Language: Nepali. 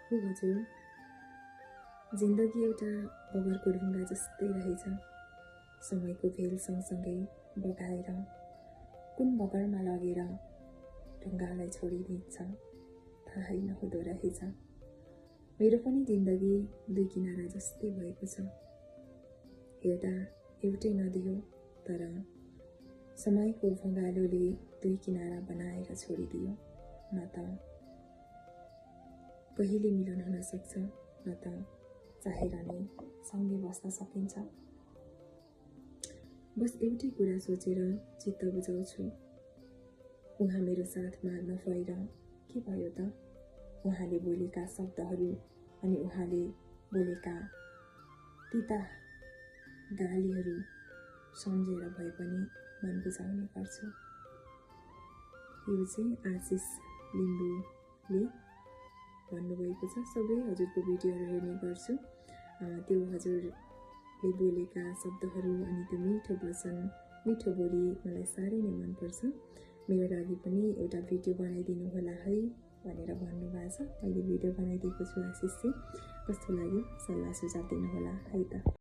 हो हजुर, जिन्दगी एउटा बगरको ढुङ्गा जस्तै रहेछ। समयको भेल सँगसँगै बगाएर कुन बगरमा लगेर ढुङ्गालाई छोडिदिन्छ थाहै नहुँदो रहेछ। मेरो पनि जिन्दगी दुई किनारा जस्तै भएको छ। हेर्दा एउटै नदी हो, तर समयको भँगालोले दुई किनारा बनाएर छोडिदियो। न त कहिले मिलन हुन सक्छ, न त चाहेर नै सँगै बस्न सकिन्छ। बस एउटै कुरा सोचेर चित्त बुझाउँछु, उहाँ मेरो साथमा नभएर के भयो त? उहाँले बोलेका शब्दहरू अनि उहाँले बोलेका तिता गालीहरू सम्झेर भए पनि मन बुझाउने गर्छु। यो चाहिँ आशिष लिम्बूले भन्नुभएको छ। सबै हजुरको भिडियोहरू हेर्ने गर्छु। त्यो हजुरले बोलेका शब्दहरू अनि त्यो मिठो वचन, मिठो बोली मलाई साह्रै नै मनपर्छ। मेरो लागि पनि एउटा भिडियो बनाइदिनु होला है भनेर भन्नुभएको छ। मैले भिडियो बनाइदिएको छु आशिषजी, कस्तो लाग्यो सल्लाह सुझाव दिनुहोला है त।